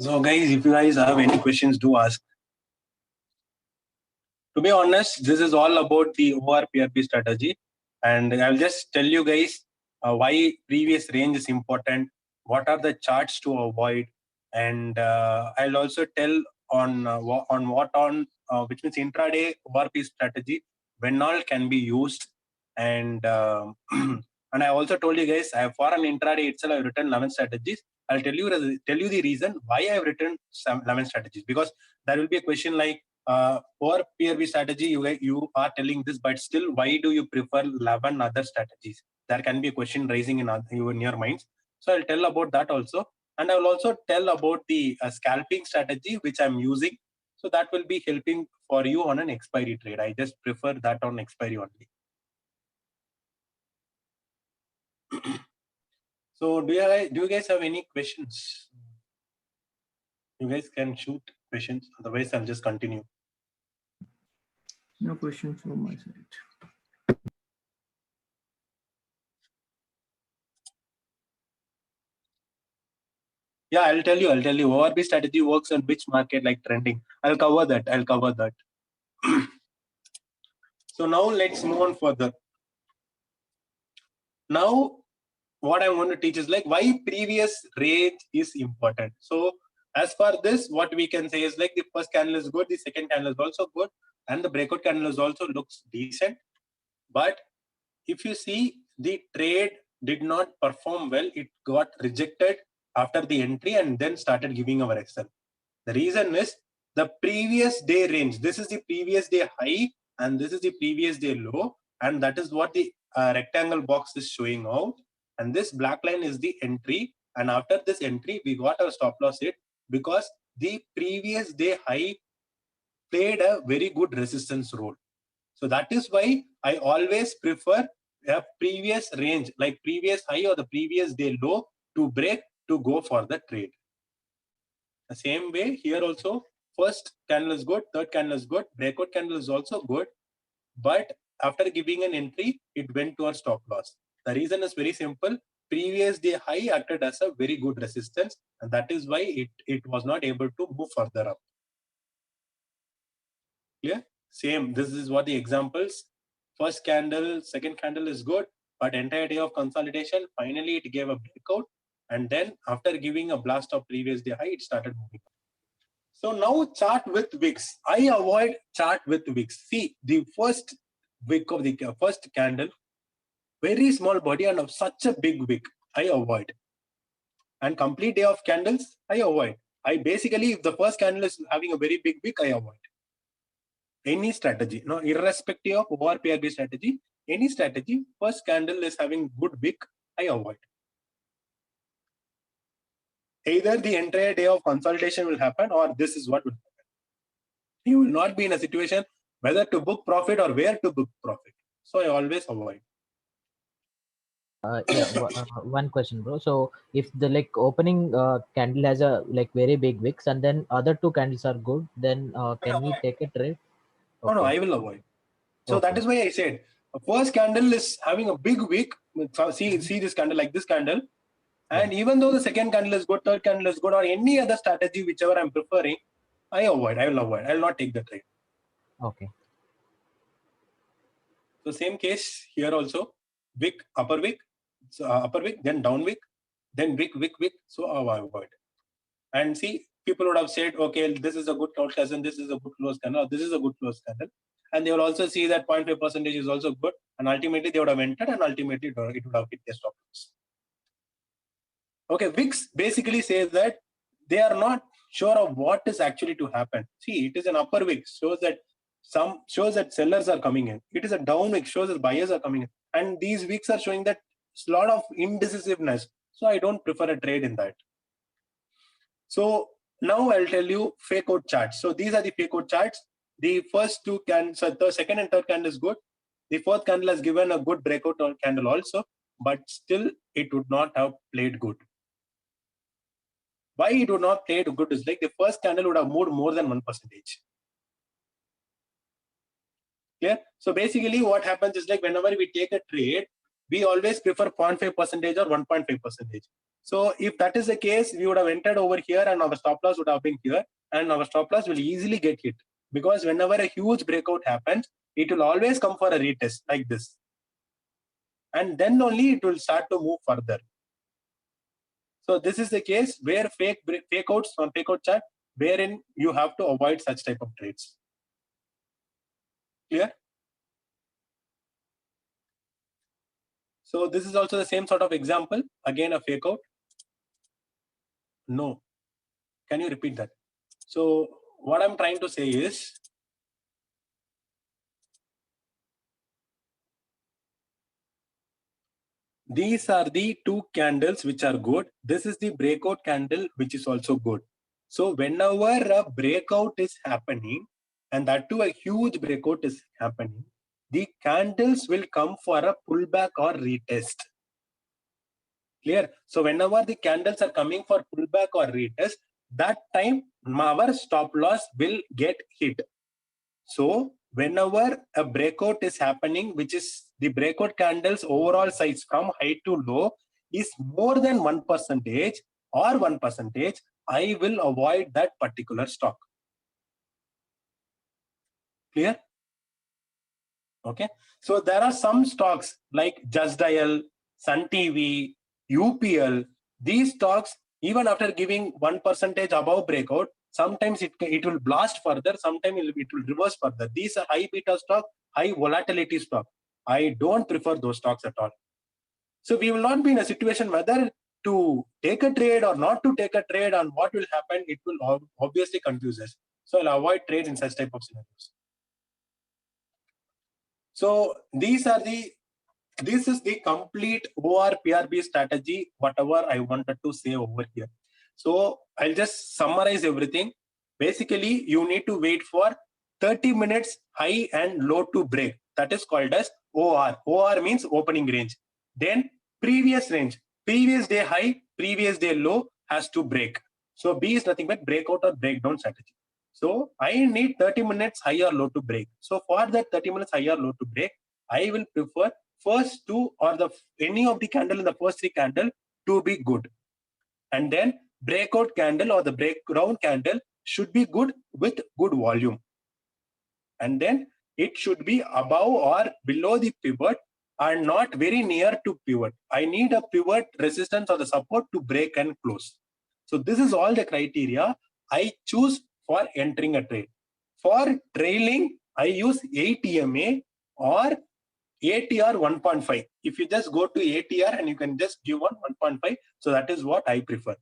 So guys, if you guys have any questions, do ask. To be honest, this is all about the ORPRP strategy, and I'll just tell you guys why previous range is important, what are the charts to avoid, and I'll also tell on which means intraday ORP strategy, when all can be used, and and I also told you guys for an intraday itself I've written 11 strategies. I'll tell you the reason why I've written 11 strategies, because there will be a question like for PRV strategy, you are telling this, but still, why do you prefer 11 other strategies? There can be a question rising in your minds. So I'll tell about that also. And I will also tell about the scalping strategy, which I'm using. So that will be helping for you on an expiry trade. I just prefer that on expiry only. So do you guys have any questions? You guys can shoot questions. Otherwise, I'll just continue. No questions from my side. Yeah, I'll tell you. ORB strategy works on which market, like trending. I'll cover that. So now let's move on further. Now, what I'm going to teach is like why previous range is important. So as for this, what we can say is like the first candle is good, the second candle is also good, and the breakout candle is also looks decent. But if you see, the trade did not perform well. It got rejected after the entry and then started giving our Excel. The reason is the previous day range. This is the previous day high and this is the previous day low, and that is what the rectangle box is showing out. And this black line is the entry, and after this entry we got our stop loss hit because the previous day high played a very good resistance role. So that is why I always prefer a previous range, like previous high or the previous day low, to break to go for the trade. The same way here also, first candle is good, third candle is good, breakout candle is also good, but after giving an entry, it went to our stop loss. The reason is very simple. Previous day high acted as a very good resistance, and that is why it was not able to move further up. Clear? Same. This is what the examples. First candle, second candle is good, but entire day of consolidation, finally it gave a breakout, and then after giving a blast of previous day high, it started moving. So now chart with wicks. I avoid chart with wicks. See, the first wick of the first candle, very small body and of such a big wick, I avoid. And complete day of candles, I avoid. I basically, if the first candle is having a very big wick, I avoid. Any strategy, no, irrespective of ORPRB strategy, any strategy, first candle is having good wick, I avoid. Either the entire day of consolidation will happen or this is what will happen. You will not be in a situation whether to book profit or where to book profit. So I always avoid. One question, bro. So if the opening candle has a very big wicks and then other two candles are good, then can we take a trade? Okay. No, I will avoid. So that is why I said first candle is having a big wick. See this candle, like this candle. And even though the second candle is good, third candle is good, or any other strategy, whichever I'm preferring, I avoid. I will avoid. I will not take the trade. Okay. So same case here also. Wick, upper wick, then down wick, then wick. So I avoid. And see, people would have said, okay, this is a good close candle, this is a good close candle, this is a good close candle. And they will also see that 0.5% is also good. And ultimately they would have entered and ultimately it would have hit their stop loss. Okay, VIX basically says that they are not sure of what is actually to happen. See, it is an upper VIX, shows that sellers are coming in. It is a down VIX, shows that buyers are coming in. And these VIX are showing that it's a lot of indecisiveness. So I don't prefer a trade in that. So now I'll tell you fake out charts. So these are the fake out charts. The first two so the second and third candle is good. The fourth candle has given a good breakout candle also, but still it would not have played good. Why it would not play good is like the first candle would have moved more than 1%. Clear? So basically what happens is like whenever we take a trade, we always prefer 0.5% or 1.5%. So if that is the case, we would have entered over here and our stop loss would have been here, and our stop loss will easily get hit, because whenever a huge breakout happens, it will always come for a retest like this. And then only it will start to move further. So this is the case where fake outs on fake out chart, wherein you have to avoid such type of trades. Clear? So this is also the same sort of example. Again, a fake out. No. Can you repeat that? So what I'm trying to say is, these are the two candles which are good. This is the breakout candle which is also good. So whenever a breakout is happening, and that too a huge breakout is happening, the candles will come for a pullback or retest. Clear? So whenever the candles are coming for pullback or retest, that time our stop loss will get hit. So whenever a breakout is happening, which is the breakout candles overall size from high to low is more than 1% or 1%, I will avoid that particular stock. Clear? Okay. So there are some stocks like Just Dial, Sun TV, UPL. These stocks, even after giving 1% above breakout, sometimes it will blast further, sometimes it will reverse further. These are high beta stock, high volatility stock. I don't prefer those stocks at all. So we will not be in a situation whether to take a trade or not to take a trade, and what will happen, it will obviously confuse us. So I'll avoid trades in such type of scenarios. So this is the complete OR/PRB strategy, whatever I wanted to say over here. So I'll just summarize everything. Basically, you need to wait for 30 minutes high and low to break. That is called as OR. OR means opening range. Then previous range, previous day high, previous day low has to break. So B is nothing but breakout or breakdown strategy. So I need 30 minutes high or low to break. So for that 30 minutes high or low to break, I will prefer first two or any of the candle in the first three candle to be good. And then breakout candle or the breakdown candle should be good with good volume. And then it should be above or below the pivot and not very near to pivot. I need a pivot resistance or the support to break and close. So this is all the criteria I choose for entering a trade. For trailing, I use 8 EMA or ATR 1.5. If you just go to ATR and you can just give on 1.5, so that is what I prefer.